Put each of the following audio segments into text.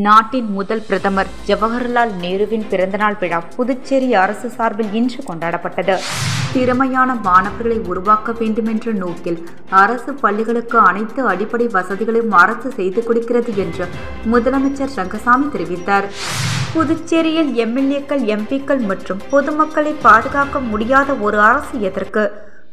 நாட்டின் முதல் பிரதமர் ஜவஹர்லால் நேருவின் பிறந்தநாள் விழா புதுச்சேரி அரசு சார்பில் இன்று கொண்டாடப்பட்டது. திறமையான மாணவர்களை உருவாக்க வேண்டுமென்ற நோக்கில் அரசு பள்ளிகளுக்கு அனைத்து அடிப்படை வசதிகளையும் அரசு செய்து கொடுக்கிறது என்று முதலமைச்சர் ரங்கசாமி தெரிவித்தார். புதுச்சேரியில் எம்எல்ஏக்கள், எம்பிக்கள் மற்றும் பொதுமக்களை பாதுகாக்க முடியாத ஒரு அரசு எதற்கு?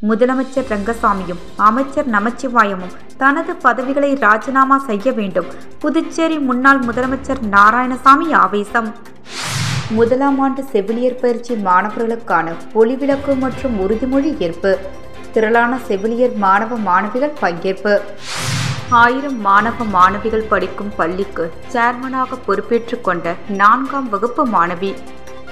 முதலமைச்சர் ரங்கசாமியும் அமைச்சர் நமச்சிவாயமும் தனது பதவிகளை ராஜினாமா செய்ய வேண்டும். புதுச்சேரி முன்னாள் முதலமைச்சர் நாராயணசாமி ஆவேசம். முதலாம் ஆண்டு செவிலியர் பயிற்சி மாணவர்களுக்கான ஒளிவிளக்கு மற்றும் உறுதிமொழி ஏற்பு. திரளான செவிலியர் மாணவ மாணவிகள் பங்கேற்பு. 1000 மாணவ மாணவிகள் படிக்கும் பள்ளிக்கு சேர்மனாக பொறுப்பேற்றுக் கொண்ட 4ஆம் வகுப்பு மாணவி.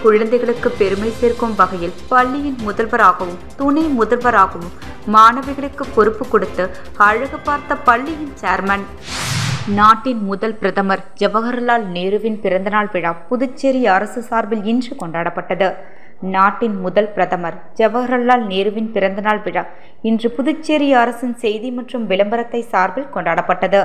குழந்தைகளுக்கு பெருமை சேர்க்கும் வகையில் பள்ளியின் முதல்வராகவும் துணை முதல்வராகவும் மாணவிகளுக்கு பொறுப்பு கொடுத்து அழகு பார்த்த பள்ளியின் சேர்மன். நாட்டின் முதல் பிரதமர் ஜவஹர்லால் நேருவின் பிறந்தநாள் விழா புதுச்சேரி அரசு சார்பில் இன்று கொண்டாடப்பட்டது. நாட்டின் முதல் பிரதமர் ஜவஹர்லால் நேருவின் பிறந்தநாள் விழா இன்று புதுச்சேரி அரசின் செய்தி மற்றும் விளம்பரத்தை சார்பில் கொண்டாடப்பட்டது.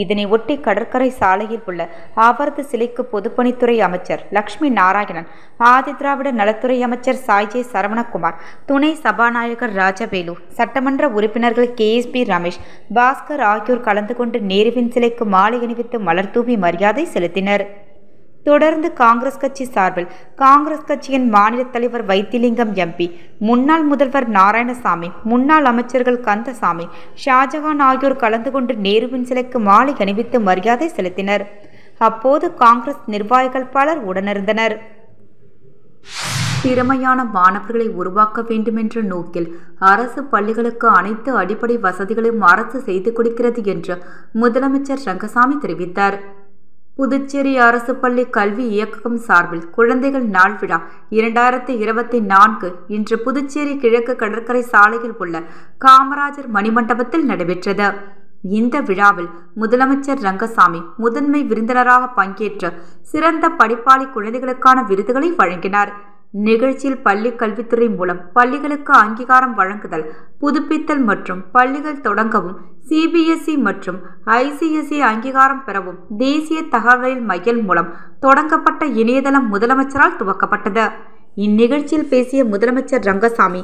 இதனை ஒட்டி கடற்கரை சாலையில் உள்ள அவரது சிலைக்கு பொதுப்பணித்துறை அமைச்சர் லட்சுமி நாராயணன், ஆதிதிராவிட நலத்துறை அமைச்சர் சாய்ஜே சரவணகுமார், துணை சபாநாயகர் ராஜவேலு, சட்டமன்ற உறுப்பினர்கள் KSP ரமேஷ், பாஸ்கர் ஆகியோர் கலந்து கொண்டு நேருவின் சிலைக்கு மாலை அணிவித்து மலர் தூவி மரியாதை செலுத்தினர். தொடர்ந்து காங்கிரஸ் கட்சி சார்பில் காங்கிரஸ் கட்சியின் மாநில தலைவர் வைத்திலிங்கம் MP, முன்னாள் முதல்வர் நாராயணசாமி, முன்னாள் அமைச்சர்கள் கந்தசாமி, ஷாஜகான் ஆகியோர் கலந்து கொண்டு நேருவின் சிலைக்கு மாலை அணிவித்து மரியாதை செலுத்தினர். அப்போது காங்கிரஸ் நிர்வாகிகள் பலர் உடனிருந்தனர். திறமையான மாணவர்களை உருவாக்க வேண்டுமென்ற நோக்கில் அரசு பள்ளிகளுக்கு அனைத்து அடிப்படை வசதிகளையும் அரசு செய்து கொடுக்கிறது என்று முதலமைச்சர் ரங்கசாமி தெரிவித்தார். புதுச்சேரி அரசு பள்ளி கல்வி இயக்ககம் சார்பில் குழந்தைகள் நாள் விழா 2024 இன்று புதுச்சேரி கிழக்கு கடற்கரை சாலையில் உள்ள காமராஜர் மணிமண்டபத்தில் நடைபெற்றது. இந்த விழாவில் முதலமைச்சர் ரங்கசாமி முதன்மை விருந்தினராக பங்கேற்று சிறந்த படிப்பாளி குழந்தைகளுக்கான விருதுகளை வழங்கினார். நிகழ்ச்சியில் பள்ளி கல்வித்துறை மூலம் பள்ளிகளுக்கு அங்கீகாரம் வழங்குதல், புதுப்பித்தல் மற்றும் பள்ளிகள் தொடங்கவும், CBSE மற்றும் ICSE அங்கீகாரம் பெறவும் தேசிய தகவல் மையம் மூலம் தொடங்கப்பட்ட இணையதளம் முதலமைச்சரால் துவக்கப்பட்டது. இந்நிகழ்ச்சியில் பேசிய முதலமைச்சர் ரங்கசாமி,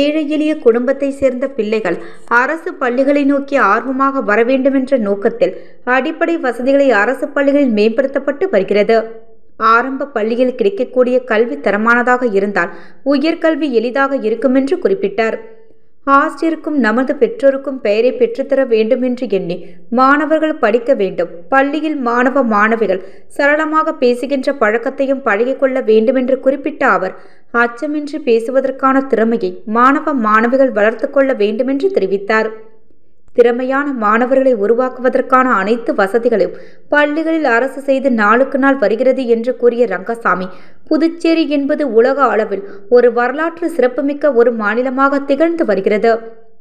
ஏழை எளிய குடும்பத்தை சேர்ந்த பிள்ளைகள் அரசு பள்ளிகளை நோக்கி ஆர்வமாக வர வேண்டுமென்ற நோக்கத்தில் அடிப்படை வசதிகளை அரசு பள்ளிகளில் மேம்படுத்தப்பட்டு வருகிறது. ஆரம்ப பள்ளியில் கிடைக்கக்கூடிய கல்வி தரமானதாக இருந்தால் உயர்கல்வி எளிதாக இருக்கும் என்று குறிப்பிட்டார். ஆசிரியருக்கும் நமது பெற்றோருக்கும் பெயரை பெற்றுத்தர வேண்டும் என்று எண்ணி மாணவர்கள் படிக்க வேண்டும். பள்ளியில் மாணவ மாணவிகள் சரளமாக பேசுகின்ற பழக்கத்தையும் பழகிக்கொள்ள வேண்டும் என்று குறிப்பிட்ட அவர், அச்சமின்றி பேசுவதற்கான திறமையை மாணவ மாணவிகள் வளர்த்து கொள்ள வேண்டும் என்று தெரிவித்தார். திறமையான மாணவர்களை உருவாக்குவதற்கான அனைத்து வசதிகளையும் பள்ளிகளில் அரசு செய்து நாளுக்கு நாள் வருகிறது என்று கூறிய ரங்கசாமி, புதுச்சேரி என்பது உலக அளவில் ஒரு வரலாற்று சிறப்புமிக்க ஒரு மாநிலமாக திகழ்ந்து வருகிறது.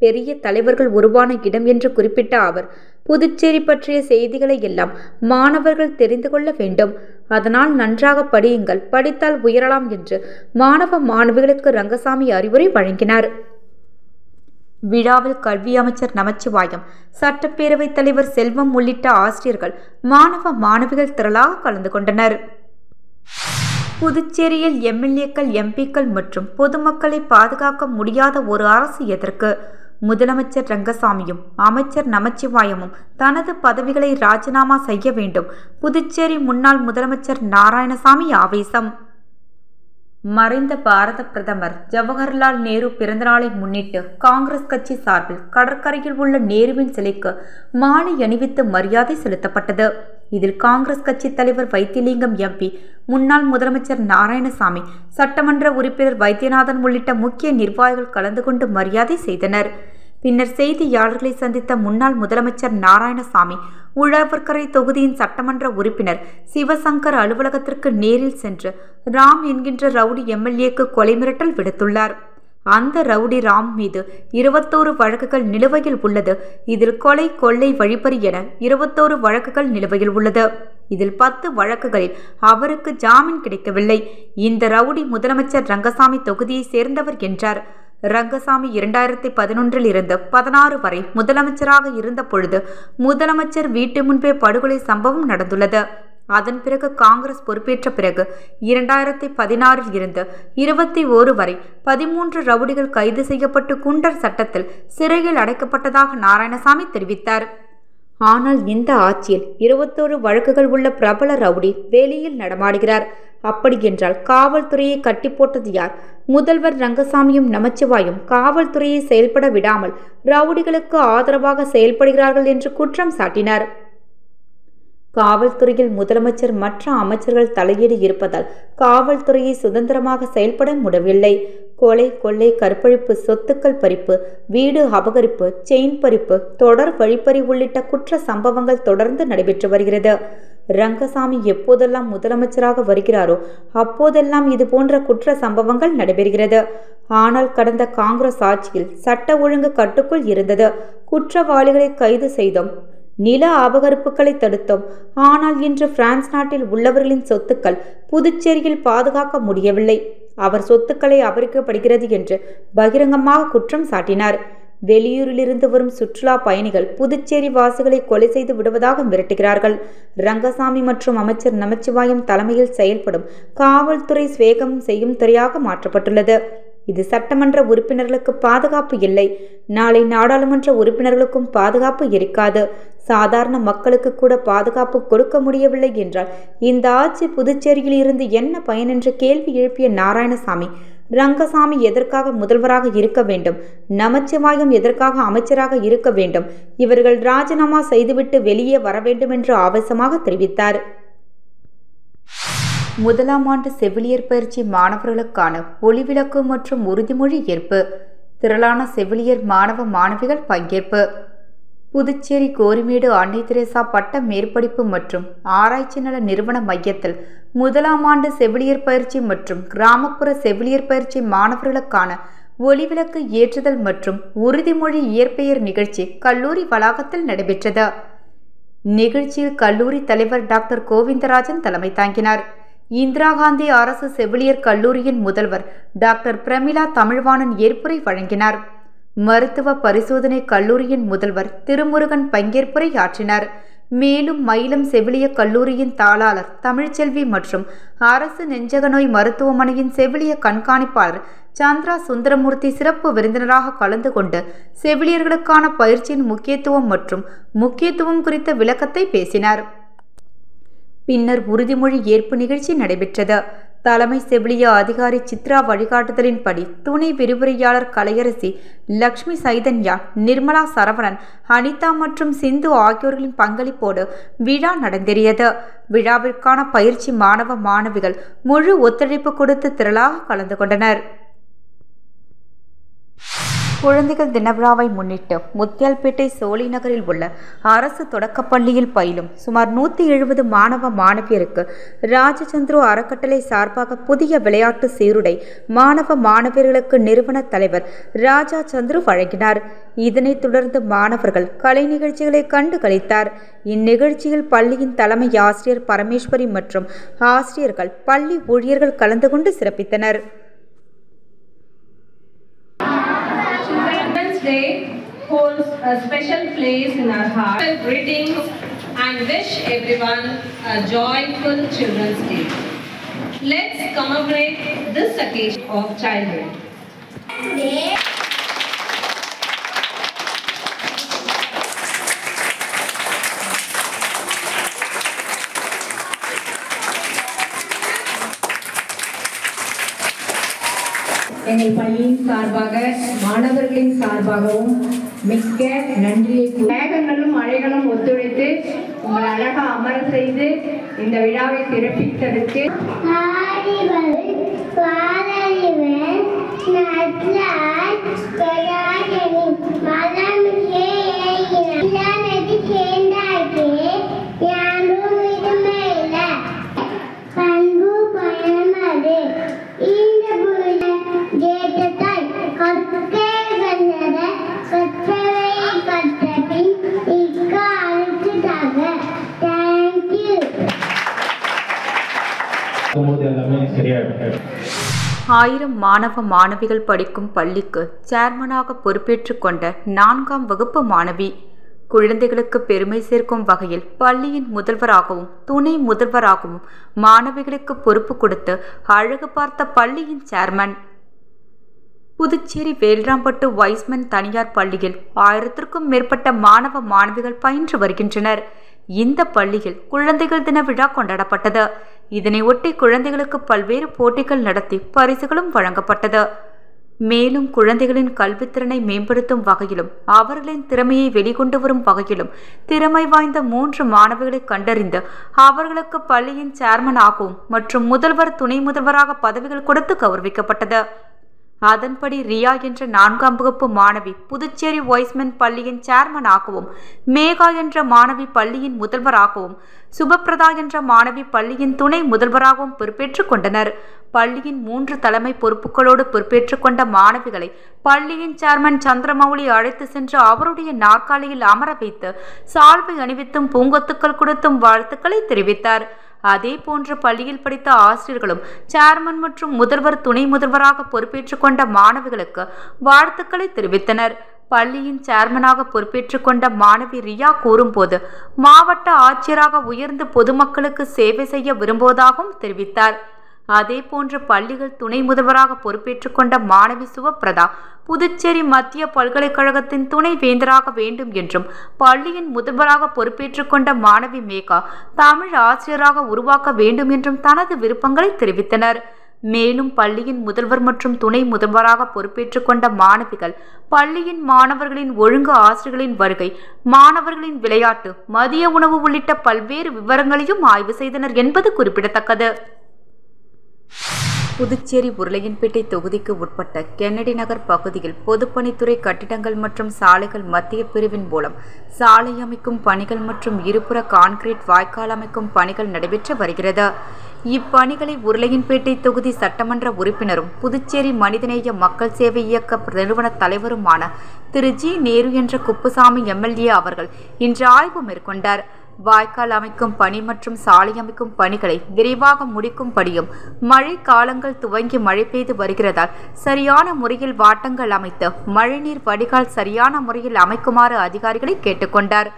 பெரிய தலைவர்கள் உருவான இடம் என்று குறிப்பிட்ட அவர், புதுச்சேரி பற்றிய செய்திகளை எல்லாம் மாணவர்கள் தெரிந்து கொள்ள வேண்டும். அதனால் நன்றாக படியுங்கள், படித்தால் உயரலாம் என்று மாணவ மாணவிகளுக்கு ரங்கசாமி அறிவுரை வழங்கினார். விழாவில் கல்வி அமைச்சர் நமச்சிவாயம், சட்டப்பேரவைத் தலைவர் செல்வம் உள்ளிட்ட ஆசிரியர்கள், மாணவ மாணவிகள் திரளாக கலந்து கொண்டனர். புதுச்சேரியில் எம்எல்ஏக்கள், எம்பிக்கள் மற்றும் பொதுமக்களை பாதுகாக்க முடியாத ஒரு அரசு எதற்கு? முதலமைச்சர் ரங்கசாமியும் அமைச்சர் நமச்சிவாயமும் தனது பதவிகளை ராஜினாமா செய்ய வேண்டும். புதுச்சேரி முன்னாள் முதலமைச்சர் நாராயணசாமி ஆவேசம். மறைந்த பாரத பிரதமர் ஜவஹர்லால் நேரு பிறந்தநாளை முன்னிட்டு காங்கிரஸ் கட்சி சார்பில் கடற்கரையில் உள்ள நேருவின் சிலைக்கு மாலை அணிவித்து மரியாதை செலுத்தப்பட்டது. இதில் காங்கிரஸ் கட்சி தலைவர் வைத்திலிங்கம் MP, முன்னாள் முதலமைச்சர் நாராயணசாமி, சட்டமன்ற உறுப்பினர் வைத்தியநாதன் உள்ளிட்ட முக்கிய நிர்வாகிகள் கலந்து கொண்டு மரியாதை செய்தனர். பின்னர் செய்தியாளர்களை சந்தித்த முன்னாள் முதலமைச்சர் நாராயணசாமி, உழவர்கரை தொகுதியின் சட்டமன்ற உறுப்பினர் சிவசங்கர் அலுவலகத்திற்கு நேரில் சென்று ராம் என்கின்ற ரவுடி MLAக்கு கொலை மிரட்டல் விடுத்துள்ளார். அந்த ரவுடி ராம் மீது 21 வழக்குகள் நிலுவையில் உள்ளது. இதில் கொலை, கொள்ளை, வழிப்பறி என 21 வழக்குகள் நிலுவையில் உள்ளது. இதில் 10 வழக்குகளில் அவருக்கு ஜாமீன் கிடைக்கவில்லை. இந்த ரவுடி முதலமைச்சர் ரங்கசாமி தொகுதியை சேர்ந்தவர் என்றார். ரங்கசாமி 2011 இருந்து 16 வரை முதலமைச்சராக இருந்த பொழுது முதலமைச்சர் வீட்டு முன்பே படுகொலை சம்பவம் நடந்துள்ளது. அதன் பிறகு காங்கிரஸ் பொறுப்பேற்ற பிறகு 2016 இருந்து 21 வரை 13 ரவுடிகள் கைது செய்யப்பட்டு குண்டர் சட்டத்தில் சிறையில் அடைக்கப்பட்டதாக நாராயணசாமி தெரிவித்தார். ஆனால் இந்த ஆட்சியில் 21 வழக்குகள் உள்ள பிரபல ரவுடி வெளியில் நடமாடுகிறார். அப்படியென்றால் காவல்துறையை கட்டி போட்டது யார்? முதல்வர் ரங்கசாமியும் நமச்சிவாயும் காவல்துறையை செயல்பட விடாமல் ரவுடிகளுக்கு ஆதரவாக செயல்படுகிறார்கள் என்று குற்றம் சாட்டினார். காவல்துறையில் முதலமைச்சர் மற்ற அமைச்சர்கள் தலையீடு இருப்பதால் காவல்துறையை சுதந்திரமாக செயல்பட முடியவில்லை. கொலை, கொள்ளை, கற்பழிப்பு, சொத்துக்கள் பறிப்பு, வீடு அபகரிப்பு, செயின் பறிப்பு, தொடர் வழிப்பறி உள்ளிட்ட குற்ற சம்பவங்கள் தொடர்ந்து நடைபெற்று வருகிறது. ரங்கசாமி எப்போதெல்லாம் முதலமைச்சராக வருகிறாரோ அப்போதெல்லாம் இது போன்ற குற்ற சம்பவங்கள் நடைபெறுகிறது. ஆனால் கடந்த காங்கிரஸ் ஆட்சியில் சட்ட ஒழுங்கு கட்டுக்குள் இருந்தது. குற்றவாளிகளை கைது செய்தோம், நில அபகரிப்புகளை தடுத்தோம். ஆனால் இன்று பிரான்ஸ் நாட்டில் உள்ளவர்களின் சொத்துக்கள் புதுச்சேரியில் பாதுகாக்க முடியவில்லை. அவர் சொத்துக்களை அபகரிக்கப்படுகிறது என்று பகிரங்கமாக குற்றம் சாட்டினார். வெளியூரிலிருந்து வரும் சுற்றுலா பயணிகள் புதுச்சேரி வாசிகளை கொலை செய்து விடுவதாக மிரட்டுகிறார்கள். ரங்கசாமி மற்றும் அமைச்சர் நமச்சிவாயம் தலைமையில் செயல்படும் காவல்துறை சுவேகம் செய்யும் துறையாக மாற்றப்பட்டுள்ளது. இது சட்டமன்ற உறுப்பினர்களுக்கு பாதுகாப்பு இல்லை. நாளை நாடாளுமன்ற உறுப்பினர்களுக்கும் பாதுகாப்பு இருக்காது. சாதாரண மக்களுக்கு கூட பாதுகாப்பு கொடுக்க முடியவில்லை என்றால் இந்த ஆட்சி புதுச்சேரியில் இருந்து என்ன பயன் என்று கேள்வி எழுப்பிய நாராயணசாமி, ரங்கசாமி எதற்காக முதல்வராக இருக்க வேண்டும், நமச்சிவாயம் எதற்காக அமைச்சராக இருக்க வேண்டும், இவர்கள் ராஜினாமா செய்துவிட்டு வெளியே வர வேண்டும் என்று ஆவேசமாக தெரிவித்தார். முதலாம் ஆண்டு செவிலியர் பயிற்சி மாணவர்களுக்கான ஒளிவிளக்கு மற்றும் உறுதிமொழி ஏற்பு. திரளான செவிலியர் மாணவ மாணவிகள் பங்கேற்பு. புதுச்சேரி கோரிமேடு அன்னை தெரேசா பட்ட மேற்படிப்பு மற்றும் ஆராய்ச்சி நல நிறுவன மையத்தில் முதலாம் ஆண்டு செவிலியர் பயிற்சி மற்றும் கிராமப்புற செவிலியர் பயிற்சி மாணவர்களுக்கான ஒளிவிளக்கு ஏற்றுதல் மற்றும் உறுதிமொழி இயற்பெயர் நிகழ்ச்சி கல்லூரி வளாகத்தில் நடைபெற்றது. நிகழ்ச்சியில் கல்லூரி தலைவர் டாக்டர் கோவிந்தராஜன் தலைமை தாங்கினார். இந்திரா காந்தி அரசு செவிலியர் கல்லூரியின் முதல்வர் டாக்டர் பிரமிளா தமிழ்வாணன் ஏற்புரை வழங்கினார். மருத்துவ பரிசோதனை கல்லூரியின் முதல்வர் திருமுருகன் பங்கேற்புரை ஆற்றினார். மேலும் மயிலம் செவிலிய கல்லூரியின் தாளாளர் தமிழ்ச்செல்வி மற்றும் அரசு நெஞ்சகநோய் மருத்துவமனையின் செவிலிய கண்காணிப்பாளர் சந்திரா சுந்தரமூர்த்தி சிறப்பு விருந்தினராக கலந்து கொண்டு செவிலியர்களுக்கான பயிற்சியின் முக்கியத்துவம் மற்றும் முக்கியத்துவம் குறித்த விளக்கத்தை பேசினார். பின்னர் உறுதிமொழி ஏற்பு நிகழ்ச்சி நடைபெற்றது. தலைமை செவிலிய அதிகாரி சித்ரா வழிகாட்டுதலின்படி துணை விரிவுரையாளர் கலையரசி, லக்ஷ்மி சைதன்யா, நிர்மலா சரவணன், அனிதா மற்றும் சிந்து ஆகியோர்களின் பங்களிப்போடு விழா நடந்தேறியது. விழாவிற்கான பயிற்சி மாணவ மாணவிகள் முழு ஒத்துழைப்பு கொடுத்து திரளாக கலந்து கொண்டனர். குழந்தைகள் தின விழாவை முன்னிட்டு முத்தியால்பேட்டை சோழி நகரில் உள்ள அரசு தொடக்கப்பள்ளியில் பயிலும் சுமார் 170 மாணவ மாணவியருக்கு ராஜச்சந்திரு அறக்கட்டளை சார்பாக புதிய விளையாட்டு சீருடை மாணவ மாணவியர்களுக்கு நிறுவன தலைவர் ராஜா சந்திரு வழங்கினார். இதனைத் தொடர்ந்து மாணவர்கள் கலை நிகழ்ச்சிகளை கண்டு களித்தார். இந்நிகழ்ச்சியில் பள்ளியின் தலைமை ஆசிரியர் பரமேஸ்வரி மற்றும் ஆசிரியர்கள், பள்ளி ஊழியர்கள் கலந்து கொண்டு சிறப்பித்தனர். Day holds a special place in our heart. Greetings and wish everyone a joyful Children's Day. Let's commemorate this occasion of childhood. Today, எங்கள் பள்ளியின் சார்பாக மாணவர்களின் சார்பாகவும் மிக்க நன்றியை. மேகங்களும் மழைகளும் ஒத்துழைத்து உங்களை அழகா அமர செய்து இந்த விழாவை சிறப்பித்ததற்கு ஆயிரம் மாணவ மாணவிகள் படிக்கும் பள்ளிக்கு சேர்மனாக பொறுப்பேற்றுக் கொண்ட 4ஆம் வகுப்பு மாணவி. குழந்தைகளுக்கு பெருமை சேர்க்கும் வகையில் பள்ளியின் முதல்வராகவும் துணை முதல்வராகவும் மாணவிகளுக்கு பொறுப்பு கொடுத்து அழகு பார்த்த பள்ளியின் சேர்மன். புதுச்சேரி வேல்ராம்பட்டு வைஸ்மன் தனியார் பள்ளியில் 1000க்கும் மேற்பட்ட மாணவ மாணவிகள் பயின்று வருகின்றனர். இந்த பள்ளியில் குழந்தைகள் தின விழா கொண்டாடப்பட்டது. இதனையொட்டி குழந்தைகளுக்கு பல்வேறு போட்டிகள் நடத்தி பரிசுகளும் வழங்கப்பட்டது. மேலும் குழந்தைகளின் கல்வித்திறனை மேம்படுத்தும் வகையிலும் அவர்களின் திறமையை வெளிக்கொண்டு வரும் வகையிலும் திறமை வாய்ந்த 3 மாணவிகளை கண்டறிந்து அவர்களுக்கு பள்ளியின் சேர்மன் ஆகவும் மற்றும் முதல்வர் துணை முதல்வராக பதவிகள் கொடுத்து கௌரவிக்கப்பட்டது. அதன்படி ரியா என்ற 4ஆம் வகுப்பு மாணவி புதுச்சேரி வைஸ்மன் பள்ளியின் சேர்மன் ஆகவும், மேகா என்ற மாணவி பள்ளியின் முதல்வராகவும், சுபப்பிரதா என்ற மாணவி பள்ளியின் துணை முதல்வராகவும் பொறுப்பேற்றுக் கொண்டனர். பள்ளியின் 3 தலைமை பொறுப்புகளோடு பொறுப்பேற்றுக் கொண்ட மாணவிகளை பள்ளியின் சேர்மன் சந்திரமௌலி அழைத்து சென்று அவருடைய நாற்காலியில் அமர வைத்து சால்வை அணிவித்தும் பூங்கொத்துக்கள் கொடுத்தும் வாழ்த்துக்களை தெரிவித்தார். அதே போன்று பள்ளியில் படித்த ஆசிரியர்களும் சேர்மன் மற்றும் முதல்வர் துணை முதல்வராக பொறுப்பேற்றுக் கொண்ட மாணவிகளுக்கு வாழ்த்துக்களை தெரிவித்தனர். பள்ளியின் சேர்மனாக பொறுப்பேற்றுக் கொண்ட மாணவி ரியா கூறும்போது, மாவட்ட ஆட்சியராக உயர்ந்து பொதுமக்களுக்கு சேவை செய்ய விரும்புவதாகவும் தெரிவித்தார். அதேபோன்று பள்ளிகள் துணை முதல்வராக பொறுப்பேற்றுக் கொண்ட மாணவி சுபப்பிரதா புதுச்சேரி மத்திய பல்கலைக்கழகத்தின் துணை வேந்தராக வேண்டும் என்றும், பள்ளியின் முதல்வராக பொறுப்பேற்றுக் கொண்ட மாணவி மேகா தமிழ் ஆசிரியராக உருவாக்க வேண்டும் என்றும் தனது விருப்பங்களை தெரிவித்தனர். மேலும் பள்ளியின் முதல்வர் மற்றும் துணை முதல்வராக பொறுப்பேற்றுக் கொண்ட மாணவிகள் பள்ளியின் மாணவர்களின் ஒழுங்கு, ஆசிரியர்களின் வருகை, மாணவர்களின் விளையாட்டு, மதிய உணவு உள்ளிட்ட பல்வேறு விவரங்களையும் ஆய்வு செய்தனர் என்பது குறிப்பிடத்தக்கது. புதுச்சேரி உருளையன்பேட்டை தொகுதிக்கு உட்பட்ட கென்னடி நகர் பகுதியில் பொதுப்பணித்துறை கட்டிடங்கள் மற்றும் சாலைகள் மத்திய பிரிவின் மூலம் சாலை அமைக்கும் பணிகள் மற்றும் இருபுற கான்கிரீட் வாய்க்கால் அமைக்கும் பணிகள் நடைபெற்று வருகிறது. இப்பணிகளை உருளையன்பேட்டை தொகுதி சட்டமன்ற உறுப்பினரும் புதுச்சேரி மனிதநேய மக்கள் சேவை இயக்க நிறுவன தலைவருமான திரு ஜி நேரு என்ற குப்புசாமி எம்எல்ஏ அவர்கள் இன்று ஆய்வு மேற்கொண்டார். வாய்க்கால் அமைக்கும் பணி மற்றும் சாலை அமைக்கும் பணிகளை விரைவாக முடிக்கும்படியும், மழை காலங்கள் துவங்கி மழை பெய்து வருகிறதால் சரியான முறையில் வாட்டங்கள் அமைத்து மழைநீர் வடிகால் சரியான முறையில் அமைக்குமாறு அதிகாரிகளை கேட்டுக்கொண்டார்.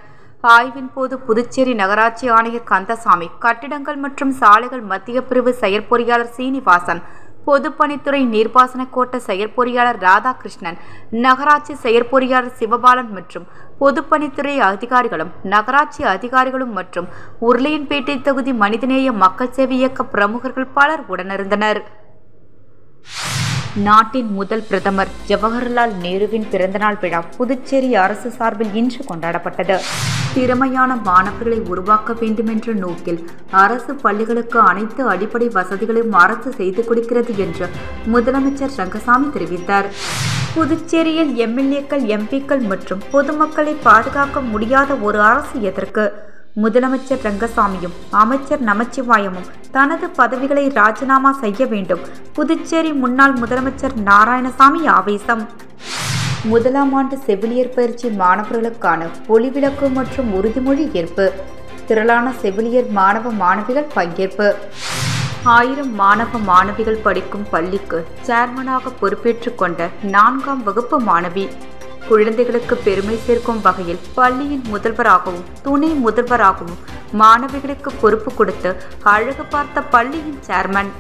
ஆய்வின் போது புதுச்சேரி நகராட்சி ஆணையர் கந்தசாமி, கட்டிடங்கள் மற்றும் சாலைகள் மத்திய பிரிவு செயற்பொறியாளர் சீனிவாசன், பொதுப்பணித்துறை நீர்ப்பாசன கோட்ட செயற்பொறியாளர் ராதாகிருஷ்ணன், நகராட்சி செயற்பொறியாளர் சிவபாலன் மற்றும் பொதுப்பணித்துறை அதிகாரிகளும் நகராட்சி அதிகாரிகளும் மற்றும் உருளையன்பேட்டை தொகுதி மனிதநேய மக்கள் சேவை இயக்க பிரமுகர்கள் பலர் உடனிருந்தனர். நாட்டின் முதல் பிரதமர் ஜவஹர்லால் நேருவின் பிறந்தநாள் விழா புதுச்சேரி அரசு சார்பில் இன்று கொண்டாடப்பட்டது. திறமையான மாணவர்களை உருவாக்க வேண்டுமென்ற நோக்கில் அரசு பள்ளிகளுக்கு அனைத்து அடிப்படை வசதிகளையும் அரசு செய்து கொடுக்கிறது என்று முதலமைச்சர் ரங்கசாமி தெரிவித்தார். புதுச்சேரியில் எம்எல்ஏக்கள், எம்பிக்கள் மற்றும் பொதுமக்களை பாதுகாக்க முடியாத ஒரு அரசு எதற்கு? முதலமைச்சர் ரங்கசாமியும் அமைச்சர் நமச்சிவாயமும் தனது பதவிகளை ராஜினாமா செய்ய வேண்டும். புதுச்சேரி முன்னாள் முதலமைச்சர் நாராயணசாமி ஆவேசம். முதலாம் ஆண்டு செவிலியர் பயிற்சி மாணவர்களுக்கான ஒளிவிளக்கு மற்றும் உறுதிமொழி ஏற்பு. திரளான செவிலியர் மாணவ மாணவிகள் பங்கேற்பு. 1000 மாணவ மாணவிகள் படிக்கும் பள்ளிக்கு சேர்மனாக பொறுப்பேற்றுக் கொண்ட 4ஆம் வகுப்பு மாணவி. குழந்தைகளுக்கு பெருமை சேர்க்கும் வகையில் பள்ளியின் முதல்வராகவும் துணை முதல்வராகவும் மாணவிகளுக்கு பொறுப்பு கொடுத்து அழகு பார்த்த பள்ளியின் சேர்மன்.